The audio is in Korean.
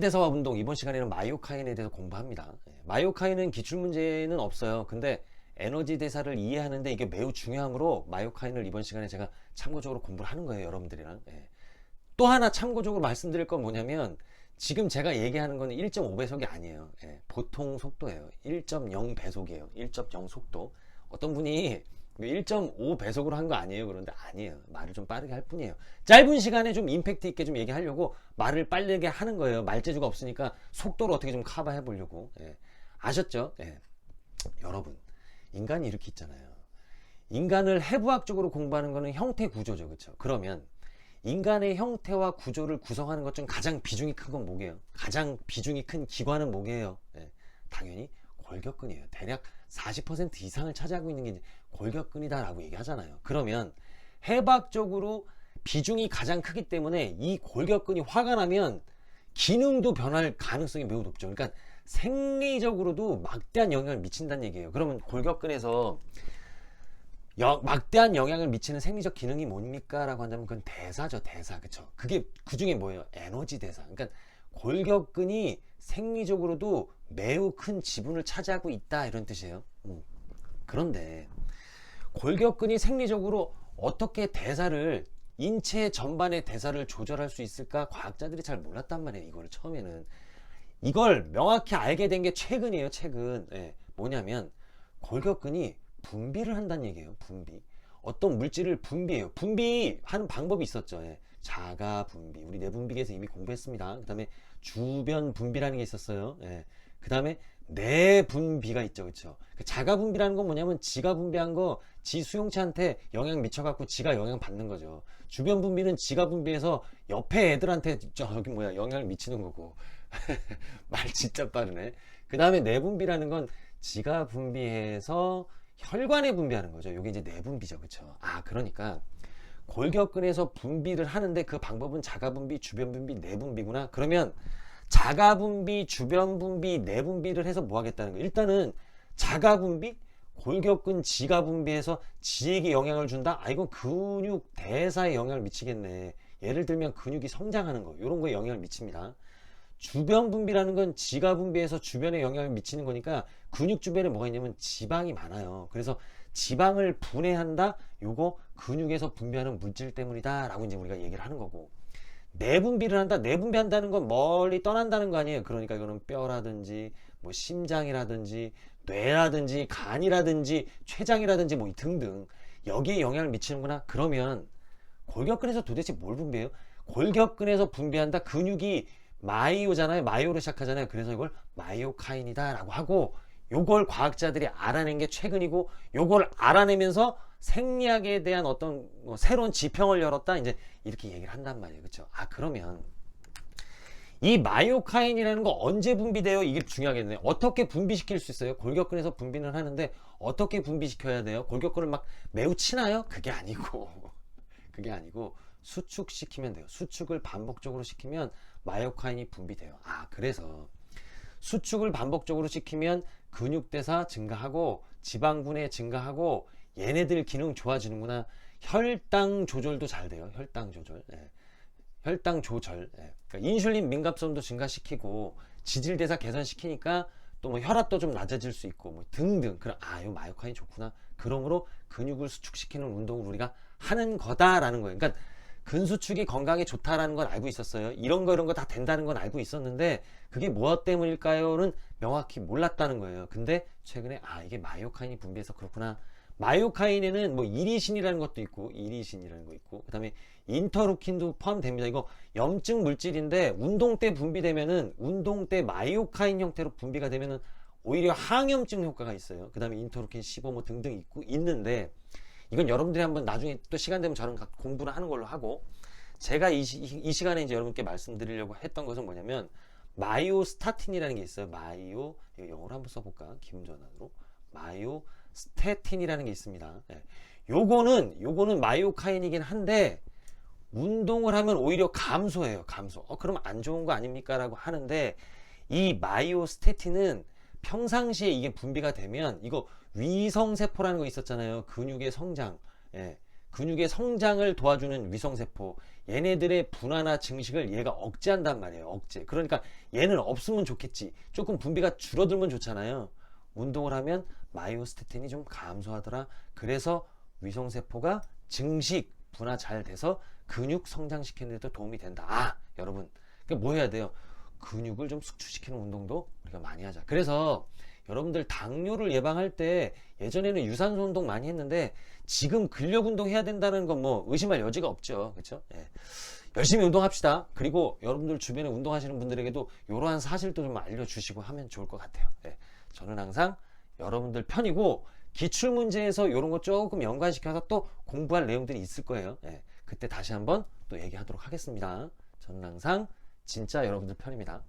에너지 대사화 운동, 이번 시간에는 마이오카인에 대해서 공부합니다. 마이오카인은 기출문제는 없어요. 근데 에너지 대사를 이해하는데 이게 매우 중요하므로 마이오카인을 이번 시간에 제가 참고적으로 공부를 하는 거예요, 여러분들이랑. 또 하나 참고적으로 말씀드릴 건 뭐냐면, 지금 제가 얘기하는 거는 1.5배속이 아니에요. 보통 속도예요. 1.0배속이에요. 1.0 속도. 어떤 분이 1.5배속으로 한 거 아니에요? 그런데 아니에요. 말을 좀 빠르게 할 뿐이에요. 짧은 시간에 좀 임팩트 있게 좀 얘기하려고 말을 빠르게 하는 거예요. 말재주가 없으니까 속도를 어떻게 좀 커버해 보려고. 아셨죠? 여러분, 인간이 이렇게 있잖아요. 인간을 해부학적으로 공부하는 거는 형태 구조죠. 그렇죠? 그러면 인간의 형태와 구조를 구성하는 것 중 가장 비중이 큰 건 뭐게요? 가장 비중이 큰 기관은 뭐게요? 당연히 골격근이에요. 대략 40% 이상을 차지하고 있는 게 이제 골격근이다라고 얘기하잖아요. 그러면 해부학적으로 비중이 가장 크기 때문에 이 골격근이 화가 나면 기능도 변할 가능성이 매우 높죠. 그러니까 생리적으로도 막대한 영향을 미친다는 얘기예요. 그러면 골격근에서 막대한 영향을 미치는 생리적 기능이 뭡니까? 라고 한다면 그건 대사죠. 대사. 그쵸? 그게 그 중에 뭐예요? 에너지 대사. 그러니까 골격근이 생리적으로도 매우 큰 지분을 차지하고 있다, 이런 뜻이에요. 그런데 골격근이 생리적으로 어떻게 대사를, 인체 전반의 대사를 조절할 수 있을까? 과학자들이 잘 몰랐단 말이에요. 이거를 처음에는. 이걸 명확히 알게 된 게 최근이에요. 최근. 뭐냐면 골격근이 분비를 한다는 얘기예요. 분비. 어떤 물질을 분비해요. 분비하는 방법이 있었죠. 자가 분비. 우리 내분비계에서 이미 공부했습니다. 그 다음에 주변 분비라는 게 있었어요. 그 다음에 내분비가 있죠. 그쵸? 자가 분비라는 건 뭐냐면 지가 분비한 거 지 수용체한테 영향 미쳐갖고 지가 영향 받는 거죠. 주변 분비는 지가 분비해서 옆에 애들한테 영향을 미치는 거고. 말 진짜 빠르네. 그 다음에 내분비라는 건 지가 분비해서 혈관에 분비하는 거죠. 이게 이제 내분비죠. 그쵸? 그러니까 골격근에서 분비를 하는데 그 방법은 자가 분비, 주변 분비, 내분비구나. 그러면 자가 분비, 주변 분비, 내분비를 해서 뭐 하겠다는 거예요? 일단은 자가 분비, 골격근 지가 분비해서 지에게 영향을 준다? 이건 근육 대사에 영향을 미치겠네. 예를 들면 근육이 성장하는 거, 이런 거에 영향을 미칩니다. 주변 분비라는 건 지가 분비해서 주변에 영향을 미치는 거니까 근육 주변에 뭐가 있냐면 지방이 많아요. 그래서 지방을 분해한다? 요거 근육에서 분비하는 물질 때문이다 라고 이제 우리가 얘기를 하는 거고, 내분비를 한다? 내분비한다는 건 멀리 떠난다는 거 아니에요. 그러니까 이거는 뼈라든지 뭐 심장이라든지 뇌라든지 간이라든지 췌장이라든지 뭐 등등 여기에 영향을 미치는구나. 그러면 골격근에서 도대체 뭘 분비해요? 골격근에서 분비한다? 근육이 마이오잖아요. 마이오로 시작하잖아요. 그래서 이걸 마이오카인이다 라고 하고, 요걸 과학자들이 알아낸 게 최근이고, 요걸 알아내면서 생리학에 대한 어떤 새로운 지평을 열었다, 이제 이렇게 얘기를 한단 말이에요. 그쵸? 그러면 이 마이오카인이라는 거 언제 분비돼요? 이게 중요하겠네요. 어떻게 분비시킬 수 있어요? 골격근에서 분비는 하는데 어떻게 분비시켜야 돼요? 골격근을 막 매우 치나요? 그게 아니고 그게 아니고 수축시키면 돼요. 수축을 반복적으로 시키면 마이오카인이 분비돼요. 그래서 수축을 반복적으로 시키면 근육대사 증가하고 지방분해 증가하고 얘네들 기능 좋아지는구나. 혈당 조절도 잘 돼요. 혈당 조절. 혈당 조절. 그러니까 인슐린 민감성도 증가시키고 지질대사 개선시키니까 또 뭐 혈압도 좀 낮아질 수 있고 뭐 등등. 그럼 요 마이오카인이 좋구나. 그러므로 근육을 수축시키는 운동을 우리가 하는 거다라는 거예요. 그러니까 근수축이 건강에 좋다라는 건 알고 있었어요. 이런 거 다 된다는 건 알고 있었는데 그게 무엇 때문일까요는 명확히 몰랐다는 거예요. 근데 최근에 이게 마이오카인이 분비해서 그렇구나. 마이오카인에는 뭐 이리신이라는 것도 있고, 이리신이라는 거 있고, 그 다음에 인터루킨도 포함됩니다. 이거 염증 물질인데 운동 때 분비되면은, 운동 때 마이오카인 형태로 분비가 되면은 오히려 항염증 효과가 있어요. 그 다음에 인터루킨 15 뭐 등등 있는데, 이건 여러분들이 한번 나중에 또 시간 되면 저랑 공부를 하는 걸로 하고, 제가 이 시간에 이제 여러분께 말씀드리려고 했던 것은 뭐냐면, 마이오스타틴이라는 게 있어요. 이거 영어로 한번 써볼까? 기분 전환으로. 마이오스태틴이라는 게 있습니다. 요거는 마이오카인이긴 한데, 운동을 하면 오히려 감소해요. 감소. 그러면 안 좋은 거 아닙니까? 라고 하는데, 이 마이오스태틴은 평상시에 이게 분비가 되면, 이거 위성세포라는 거 있었잖아요. 근육의 성장. 근육의 성장을 도와주는 위성세포, 얘네들의 분화나 증식을 얘가 억제한단 말이에요. 억제. 그러니까 얘는 없으면 좋겠지. 조금 분비가 줄어들면 좋잖아요. 운동을 하면 마이오스태틴이 좀 감소하더라. 그래서 위성세포가 증식, 분화 잘 돼서 근육 성장시키는 데도 도움이 된다. 아, 여러분. 그러니까 뭐 해야 돼요? 근육을 좀 숙취시키는 운동도 우리가 많이 하자. 그래서 여러분들 당뇨를 예방할 때 예전에는 유산소 운동 많이 했는데 지금 근력 운동 해야 된다는 건 뭐 의심할 여지가 없죠. 그렇죠? 예. 열심히 운동합시다. 그리고 여러분들 주변에 운동하시는 분들에게도 이러한 사실도 좀 알려주시고 하면 좋을 것 같아요. 예. 저는 항상 여러분들 편이고 기출문제에서 이런 거 조금 연관시켜서 또 공부할 내용들이 있을 거예요. 예. 그때 다시 한번 또 얘기하도록 하겠습니다. 저는 항상 진짜 여러분들 편입니다.